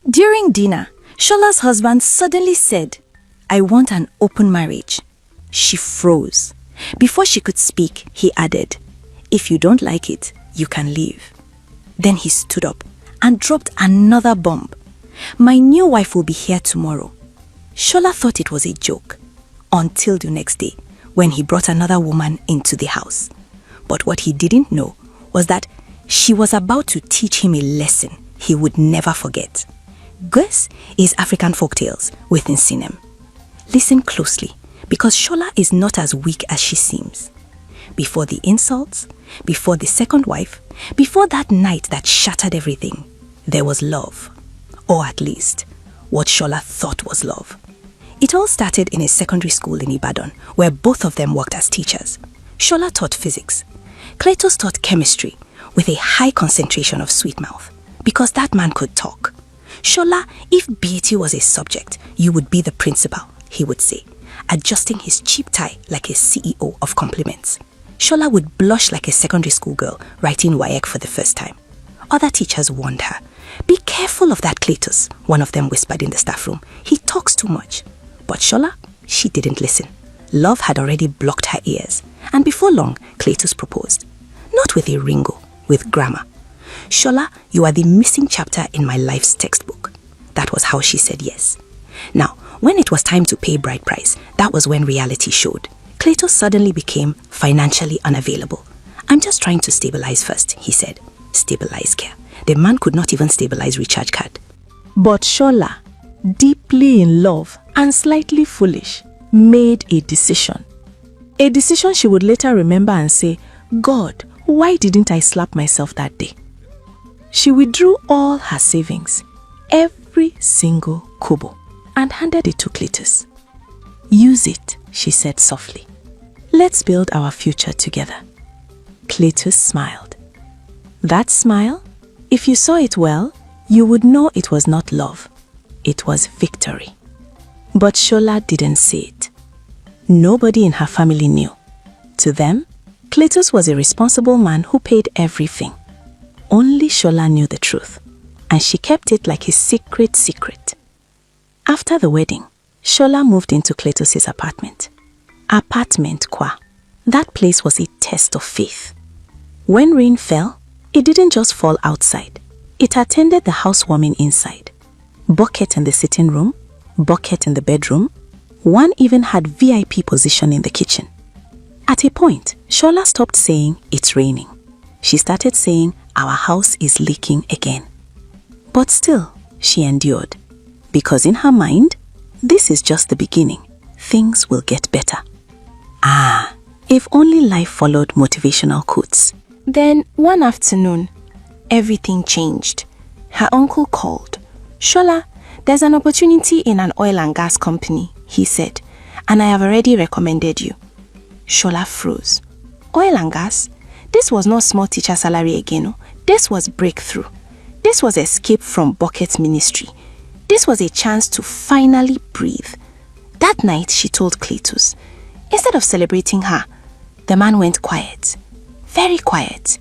During dinner, Shola's husband suddenly said, "I want an open marriage." She froze. Before she could speak, he added, "If you don't like it, you can leave." Then he stood up and dropped another bomb. "My new wife will be here tomorrow." Shola thought it was a joke until the next day when he brought another woman into the house. But what he didn't know was that she was about to teach him a lesson he would never forget. This is African Folktales with Nsinem. Listen closely, because Shola is not as weak as she seems. Before the insults, before the second wife, before that night that shattered everything, there was love. Or at least, what Shola thought was love. It all started in a secondary school in Ibadan, where both of them worked as teachers. Shola taught physics. Cletus taught chemistry, with a high concentration of sweet mouth, because that man could talk. "Shola, if beauty was a subject, you would be the principal," he would say, adjusting his cheap tie like a CEO of compliments. Shola would blush like a secondary school girl writing WAEC for the first time. Other teachers warned her, "Be careful of that Cletus," one of them whispered in the staff room. "He talks too much." But Shola, she didn't listen. Love had already blocked her ears, and before long, Cletus proposed. Not with a ringo, with grammar. "Shola, you are the missing chapter in my life's textbook." That was how she said yes. Now, when it was time to pay bride price, that was when reality showed. Cletus suddenly became financially unavailable. "I'm just trying to stabilize first," he said. Stabilize care. The man could not even stabilize recharge card. But Shola, deeply in love and slightly foolish, made a decision. A decision she would later remember and say, "God, why didn't I slap myself that day?" She withdrew all her savings, every single kobo, and handed it to Cletus. "Use it," she said softly. "Let's build our future together." Cletus smiled. That smile, if you saw it well, you would know it was not love. It was victory. But Shola didn't see it. Nobody in her family knew. To them, Cletus was a responsible man who paid everything. Only Shola knew the truth, and she kept it like a secret secret. After the wedding, Shola moved into Cletus's apartment. Apartment kwa. That place was a test of faith. When rain fell, it didn't just fall outside. It attended the housewarming inside. Bucket in the sitting room, bucket in the bedroom. One even had VIP position in the kitchen. At a point, Shola stopped saying, "It's raining." She started saying, "Our house is leaking again." But still, she endured. Because in her mind, this is just the beginning. Things will get better. If only life followed motivational quotes. Then, one afternoon, everything changed. Her uncle called. "Shola, there's an opportunity in an oil and gas company," he said, "and I have already recommended you." Shola froze. Oil and gas? This was not small teacher salary again. This was breakthrough. This was escape from bucket ministry. This was a chance to finally breathe. That night, she told Cletus. Instead of celebrating her, the man went quiet. Very quiet.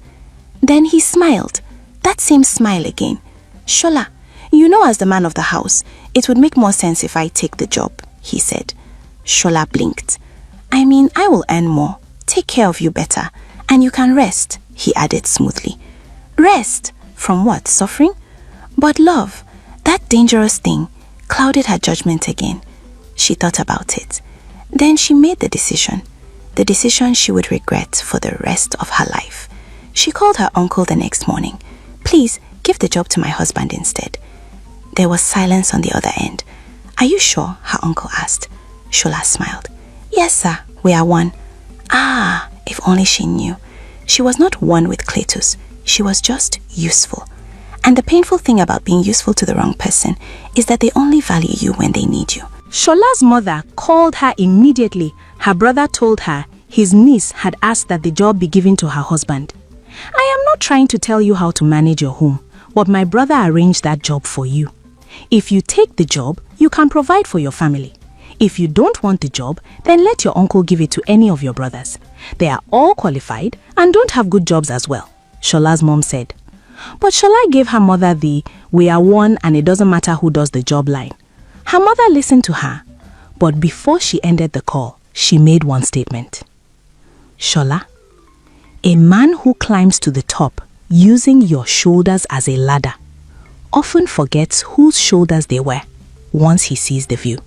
Then he smiled. That same smile again. "Shola, you know, as the man of the house, it would make more sense if I take the job," he said. Shola blinked. "I mean, I will earn more, take care of you better, and you can rest," he added smoothly. Rest? From what? Suffering? But love, that dangerous thing, clouded her judgment again. She thought about it. Then she made the decision she would regret for the rest of her life. She called her uncle the next morning. "Please, give the job to my husband instead." There was silence on the other end. "Are you sure?" her uncle asked. Shola smiled. "Yes, sir, we are one." If only she knew. She was not one with Cletus. She was just useful. And the painful thing about being useful to the wrong person is that they only value you when they need you. Shola's mother called her immediately. Her brother told her his niece had asked that the job be given to her husband. "I am not trying to tell you how to manage your home, but my brother arranged that job for you. If you take the job, you can provide for your family. If you don't want the job, then let your uncle give it to any of your brothers. They are all qualified and don't have good jobs as well," Shola's mom said. But Shola gave her mother the we are one and it doesn't matter who does the job line. Her mother listened to her, but before she ended the call, she made one statement. Shola, a man who climbs to the top using your shoulders as a ladder often forgets whose shoulders they were once he sees the view.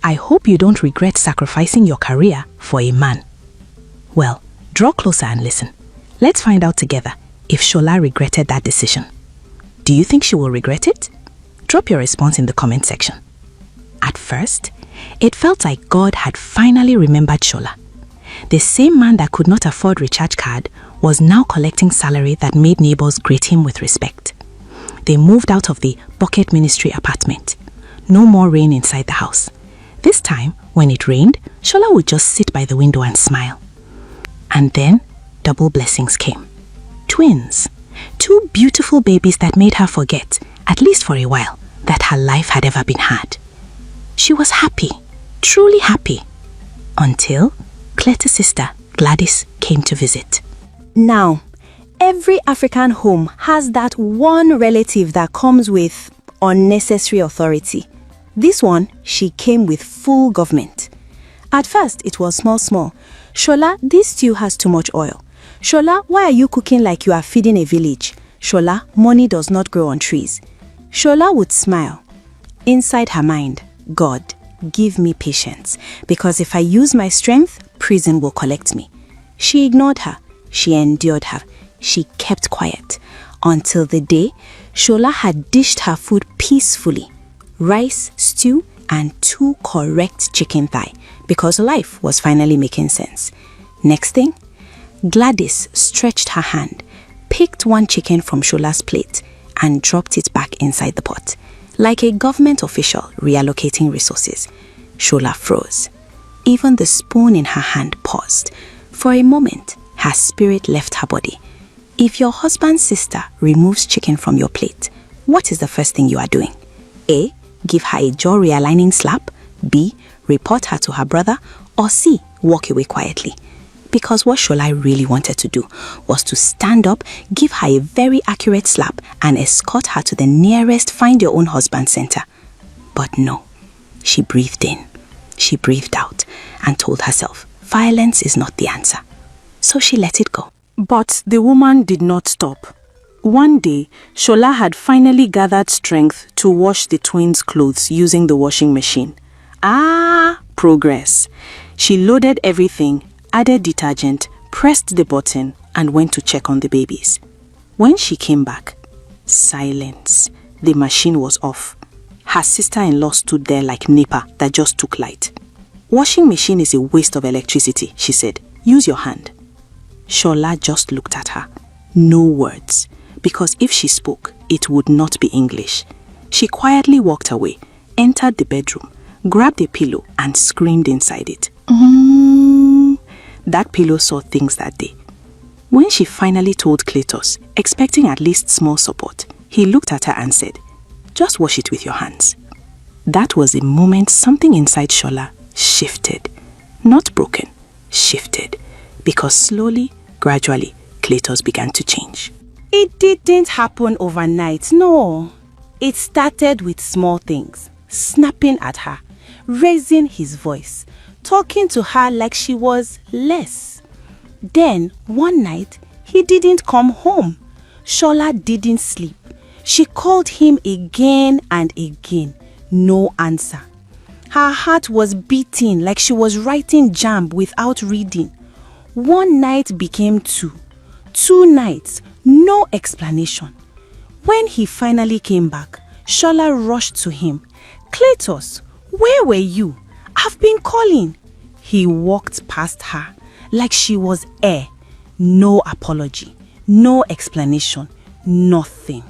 I hope you don't regret sacrificing your career for a man. Well, draw closer and listen. Let's find out together if Shola regretted that decision. Do you think she will regret it? Drop your response in the comment section. At first, it felt like God had finally remembered Shola. The same man that could not afford recharge card was now collecting salary that made neighbors greet him with respect. They moved out of the bucket ministry apartment. No more rain inside the house. This time, when it rained, Shola would just sit by the window and smile. And then, double blessings came. Twins. 2 beautiful babies that made her forget, at least for a while, that her life had ever been hard. She was happy, truly happy, until Cleta's sister, Gladys, came to visit. Now, every African home has that one relative that comes with unnecessary authority. This one, she came with full government. At first, it was small. Shola, this stew has too much oil. Shola, why are you cooking like you are feeding a village? Shola, money does not grow on trees. Shola would smile. Inside her mind, God, give me patience, because if I use my strength, prison will collect me. She ignored her. She endured her. She kept quiet until the day Shola had dished her food peacefully. Rice, stew, and 2 correct chicken thigh, because life was finally making sense. Next thing, Gladys stretched her hand, picked 1 chicken from Shola's plate, and dropped it back inside the pot, like a government official reallocating resources. Shola froze. Even the spoon in her hand paused. For a moment, her spirit left her body. If your husband's sister removes chicken from your plate, what is the first thing you are doing? A. Give her a jaw realigning slap. B. Report her to her brother. Or C. Walk away quietly. Because what Shola really wanted to do was to stand up, give her a very accurate slap, and escort her to the nearest Find Your Own Husband center. But no, she breathed in, she breathed out, and told herself, violence is not the answer. So she let it go. But the woman did not stop. One day, Shola had finally gathered strength to wash the twins' clothes using the washing machine. Progress. She loaded everything, added detergent, pressed the button, and went to check on the babies. When she came back, silence. The machine was off. Her sister-in-law stood there like NEPA that just took light. Washing machine is a waste of electricity, she said. Use your hand. Shola just looked at her. No words, because if she spoke, it would not be English. She quietly walked away, entered the bedroom, grabbed a pillow, and screamed inside it. That pillow saw things that day. When she finally told Cletus, expecting at least small support, he looked at her and said, just wash it with your hands. That was the moment something inside Shola shifted. Not broken, shifted. Because slowly, gradually, Cletus began to change. It didn't happen overnight, no. It started with small things. Snapping at her, raising his voice, talking to her like she was less. Then, one night, he didn't come home. Shola didn't sleep. She called him again and again. No answer. Her heart was beating like she was writing jam without reading. One night became 2. 2 nights, no explanation. When he finally came back, Shola rushed to him. Cletus, where were you? I've been calling. He walked past her like she was air. No apology, no explanation, nothing.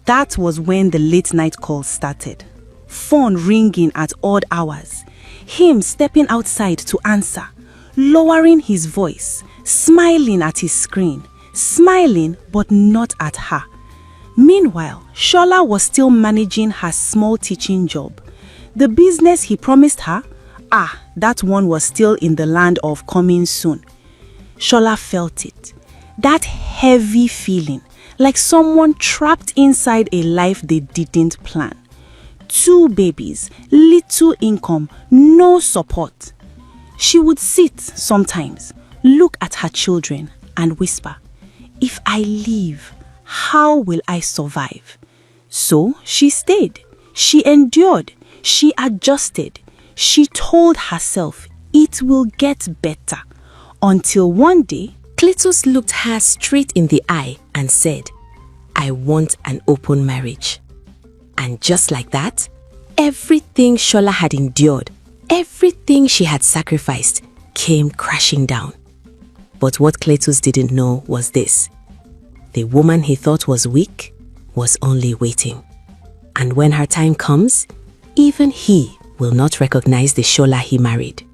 That was when the late night calls started. Phone ringing at odd hours. Him stepping outside to answer, lowering his voice, smiling at his screen, smiling but not at her. Meanwhile, Shola was still managing her small teaching job. The business he promised her, that one was still in the land of coming soon. Shola felt it. That heavy feeling, like someone trapped inside a life they didn't plan. 2 babies, little income, no support. She would sit sometimes, look at her children and whisper, "If I leave, how will I survive?" So she stayed. She endured. She adjusted. She told herself it will get better. Until one day, Cletus looked her straight in the eye and said, "I want an open marriage." And just like that, everything Shola had endured, everything she had sacrificed, came crashing down. But what Cletus didn't know was this: the woman he thought was weak was only waiting. And when her time comes, even he will not recognize the Shola he married.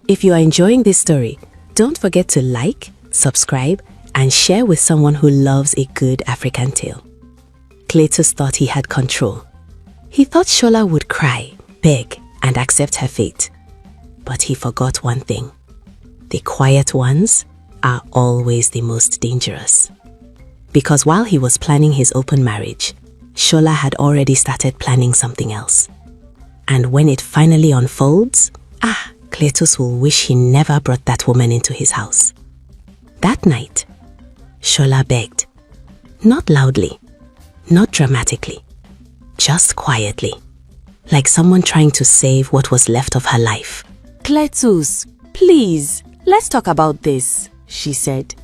If you are enjoying this story, don't forget to like, subscribe, and share with someone who loves a good African tale. Cletus thought he had control. He thought Shola would cry, beg, and accept her fate. But he forgot one thing: the quiet ones are always the most dangerous. Because while he was planning his open marriage, Shola had already started planning something else. And when it finally unfolds, Cletus will wish he never brought that woman into his house. That night, Shola begged. Not loudly, not dramatically, just quietly, like someone trying to save what was left of her life. "Cletus, please, let's talk about this," she said.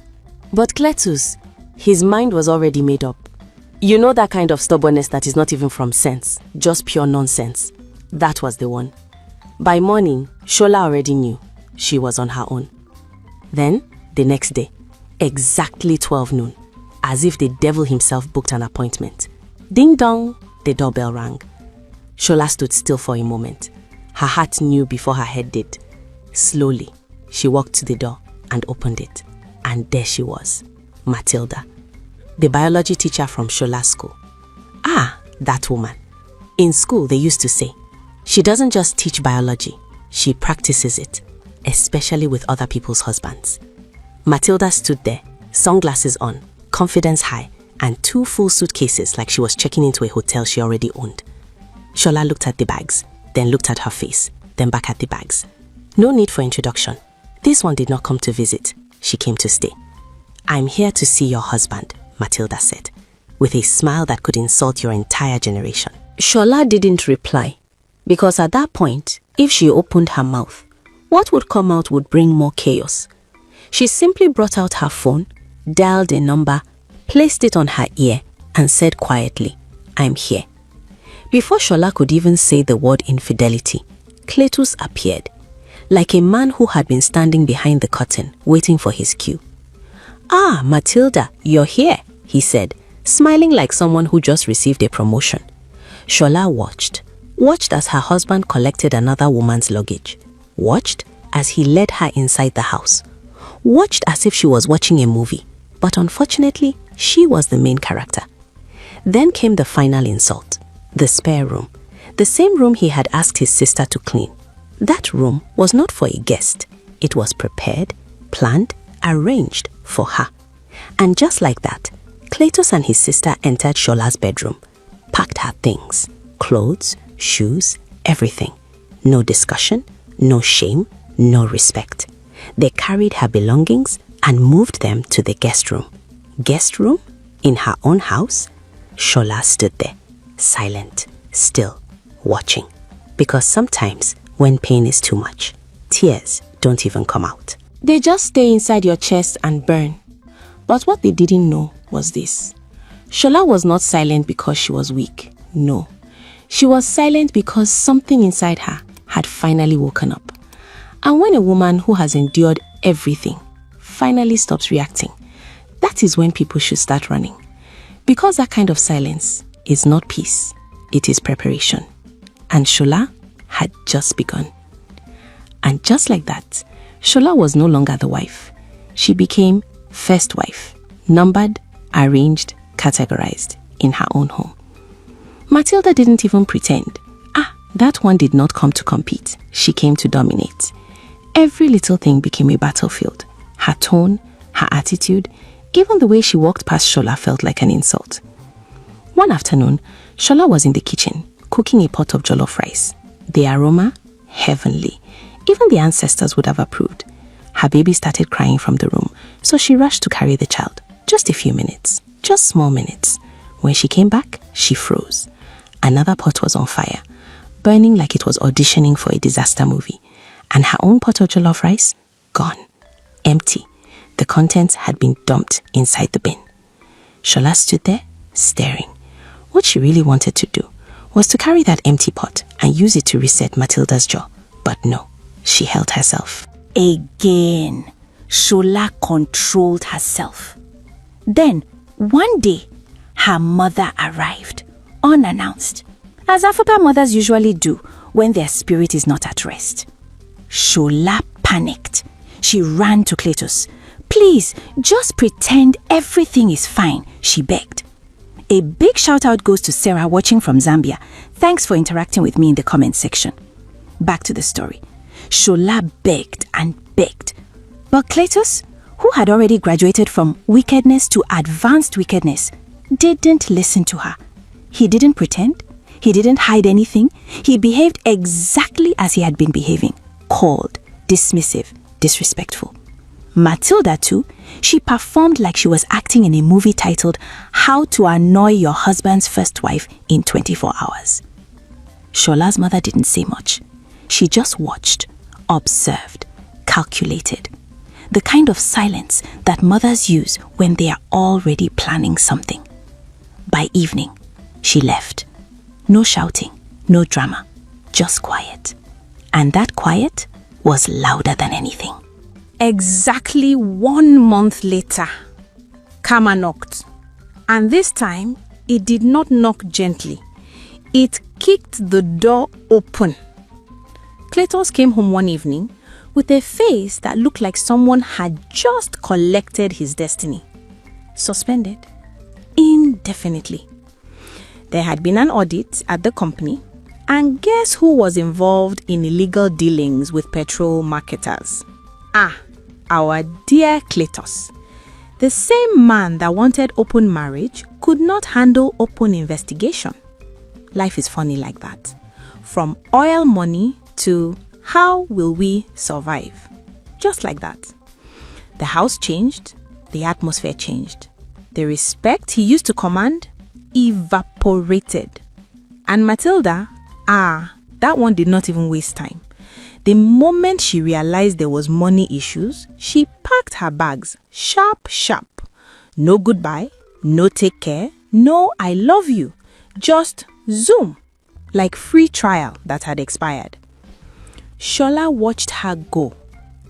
But Cletus, his mind was already made up. You know that kind of stubbornness that is not even from sense, just pure nonsense. That was the one. By morning, Shola already knew she was on her own. Then, the next day, exactly 12 noon, as if the devil himself booked an appointment. Ding dong, the doorbell rang. Shola stood still for a moment. Her heart knew before her head did. Slowly, she walked to the door and opened it. And there she was, Matilda, the biology teacher from Shola's school. That woman. In school, they used to say, she doesn't just teach biology, she practices it, especially with other people's husbands. Matilda stood there, sunglasses on, confidence high, and 2 full suitcases like she was checking into a hotel she already owned. Shola looked at the bags, then looked at her face, then back at the bags. No need for introduction. This one did not come to visit. She came to stay. "I'm here to see your husband," Matilda said, with a smile that could insult your entire generation. Shola didn't reply, because at that point, if she opened her mouth, what would come out would bring more chaos. She simply brought out her phone, dialed a number, placed it on her ear, and said quietly, "I'm here." Before Shola could even say the word infidelity, Cletus appeared, like a man who had been standing behind the curtain, waiting for his cue. "Matilda, you're here," he said, smiling like someone who just received a promotion. Shola watched as her husband collected another woman's luggage, watched as he led her inside the house, watched as if she was watching a movie, but unfortunately, she was the main character. Then came the final insult, the spare room, the same room he had asked his sister to clean. That room was not for a guest. It was prepared, planned, arranged for her. And just like that, Cletus and his sister entered Shola's bedroom, packed her things, clothes, shoes, everything. No discussion, no shame, no respect. They carried her belongings and moved them to the guest room. Guest room? In her own house? Shola stood there, silent, still, watching. Because sometimes, when pain is too much, tears don't even come out. They just stay inside your chest and burn. But what they didn't know was this. Shola was not silent because she was weak. No. She was silent because something inside her had finally woken up. And when a woman who has endured everything finally stops reacting, that is when people should start running. Because that kind of silence is not peace, it is preparation. And Shola had just begun. And just like that, Shola was no longer the wife. She became first wife, numbered, arranged, categorized in her own home. Matilda didn't even pretend. That one did not come to compete. She came to dominate. Every little thing became a battlefield. Her tone, her attitude, Even the way she walked past Shola felt like an insult. One afternoon, Shola was in the kitchen, cooking a pot of jollof rice. The aroma, heavenly. Even the ancestors would have approved. Her baby started crying from the room, so she rushed to carry the child. Just a few minutes, just small minutes. When she came back, she froze. Another pot was on fire, burning like it was auditioning for a disaster movie. And her own pot of jollof rice, gone. Empty. The contents had been dumped inside the bin. Shola stood there, staring. What she really wanted to do was to carry that empty pot and use it to reset Matilda's jaw. But no, she held herself. Again, Shola controlled herself. Then, one day, her mother arrived, unannounced, as African mothers usually do when their spirit is not at rest. Shola panicked. She ran to Cletus. "Please, just pretend everything is fine," she begged. A big shout out goes to Sarah watching from Zambia. Thanks for interacting with me in the comment section. Back to the story. Shola begged and begged. But Cletus, who had already graduated from wickedness to advanced wickedness, didn't listen to her. He didn't pretend. He didn't hide anything. He behaved exactly as he had been behaving. Cold, dismissive, disrespectful. Matilda too, she performed like she was acting in a movie titled How to Annoy Your Husband's First Wife in 24 Hours. Shola's mother didn't say much. She just watched, observed, calculated. The kind of silence that mothers use when they are already planning something. By evening, she left. No shouting, no drama, just quiet. And that quiet was louder than anything. Exactly 1 month later, Karma knocked. And this time, it did not knock gently. It kicked the door open. Cletus came home one evening with a face that looked like someone had just collected his destiny. Suspended. Indefinitely. There had been an audit at the company, and guess who was involved in illegal dealings with petrol marketers? Our dear Cletus. The same man that wanted open marriage could not handle open investigation. Life is funny like that. From oil money to how will we survive? Just like that. The house changed, the atmosphere changed. The respect he used to command evaporated. And Matilda, that one did not even waste time. The moment she realized there was money issues, she packed her bags sharp. No goodbye, no take care, no I love you. Just zoom, like free trial that had expired. Shola watched her go,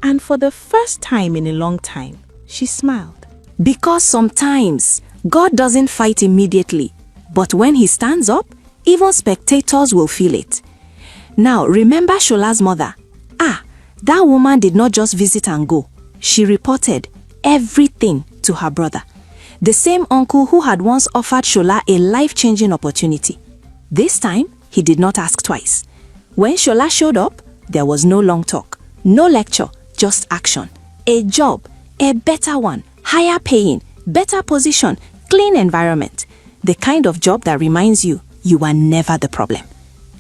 and for the first time in a long time, she smiled. Because sometimes God doesn't fight immediately, but when he stands up, even spectators will feel it. Now, remember Shola's mother. That woman did not just visit and go. She reported everything to her brother. The same uncle who had once offered Shola a life-changing opportunity. This time, he did not ask twice. When Shola showed up, there was no long talk, no lecture, just action. A job, a better one, higher paying, better position, clean environment. The kind of job that reminds you are never the problem.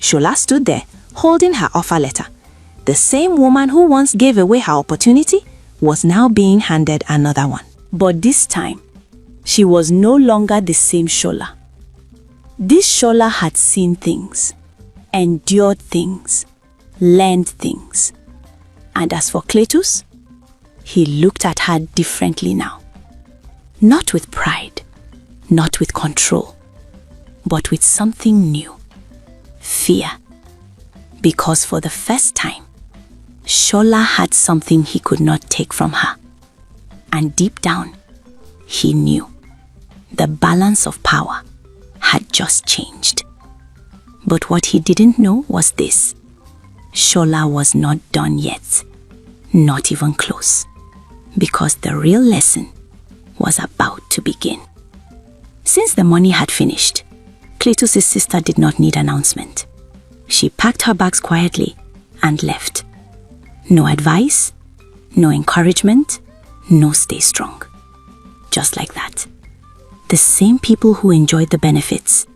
Shola stood there, holding her offer letter. The same woman who once gave away her opportunity was now being handed another one. But this time, she was no longer the same Shola. This Shola had seen things, endured things, learned things. And as for Cletus, he looked at her differently now. Not with pride, not with control, but with something new. Fear. Because for the first time, Shola had something he could not take from her. And deep down, he knew the balance of power had just changed. But what he didn't know was this. Shola was not done yet, not even close, because the real lesson was about to begin. Since the money had finished, Cletus' sister did not need announcement. She packed her bags quietly and left. No advice, no encouragement, no stay strong. just like that. The same people who enjoyed the benefits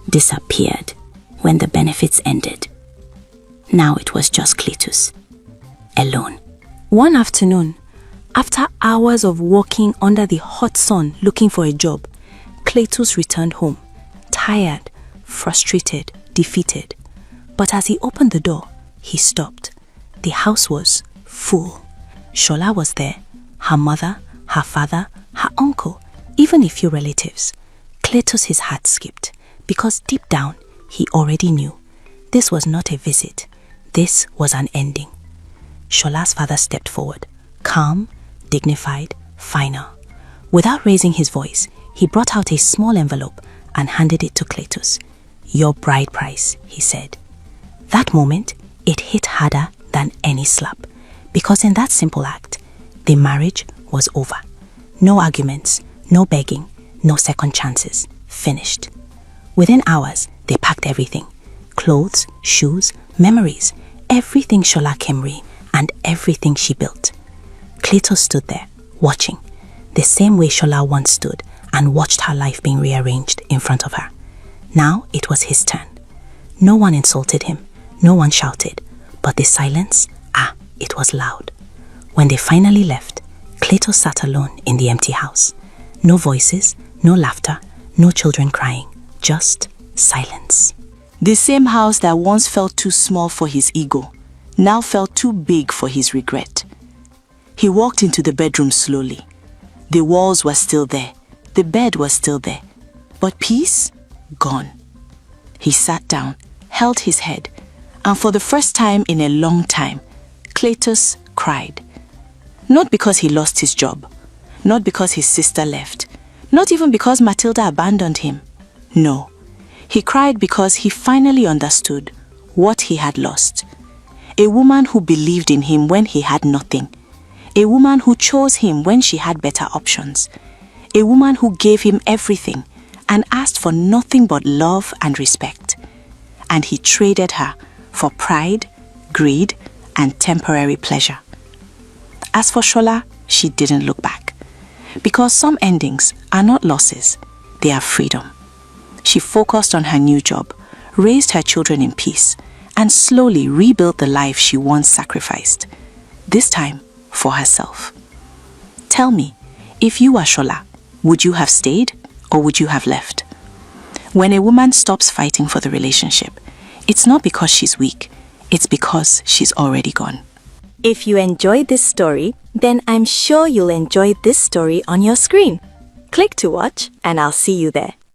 disappeared when the benefits ended. Now it was just Cletus, alone. One afternoon, after hours of walking under the hot sun looking for a job, Cletus returned home, tired, frustrated, defeated. But as he opened the door, he stopped. The house was full. Shola was there, her mother, her father, her uncle, even a few relatives. Cletus' heart skipped, because deep down, he already knew this was not a visit. This was an ending. Shola's father stepped forward, calm, dignified, final. Without raising his voice, he brought out a small envelope and handed it to Cletus. "Your bride price," he said. That moment, it hit harder than any slap, because in that simple act, the marriage was over. No arguments, no begging, no second chances. Finished. Within hours, they packed everything. Clothes, shoes, memories, everything Shola Kemri, and everything she built. Cletus stood there, watching, the same way Shola once stood and watched her life being rearranged in front of her. Now it was his turn. No one insulted him, no one shouted, but the silence, it was loud. When they finally left, Cletus sat alone in the empty house. No voices, no laughter, no children crying, just silence. The same house that once felt too small for his ego now felt too big for his regret. He walked into the bedroom slowly. The walls were still there, the bed was still there, but peace, gone. He sat down, held his head, and for the first time in a long time, Cletus cried. Not because he lost his job, not because his sister left, not even because Matilda abandoned him. No, he cried because he finally understood what he had lost. A woman who believed in him when he had nothing. A woman who chose him when she had better options. A woman who gave him everything and asked for nothing but love and respect. And he traded her for pride, greed, and temporary pleasure. As for Shola, she didn't look back. Because some endings are not losses, they are freedom. She focused on her new job, raised her children in peace, and slowly rebuilt the life she once sacrificed. This time, for herself. Tell me, if you were Shola, would you have stayed or would you have left? When a woman stops fighting for the relationship, it's not because she's weak, it's because she's already gone. If you enjoyed this story, then I'm sure you'll enjoy this story on your screen. Click to watch and I'll see you there.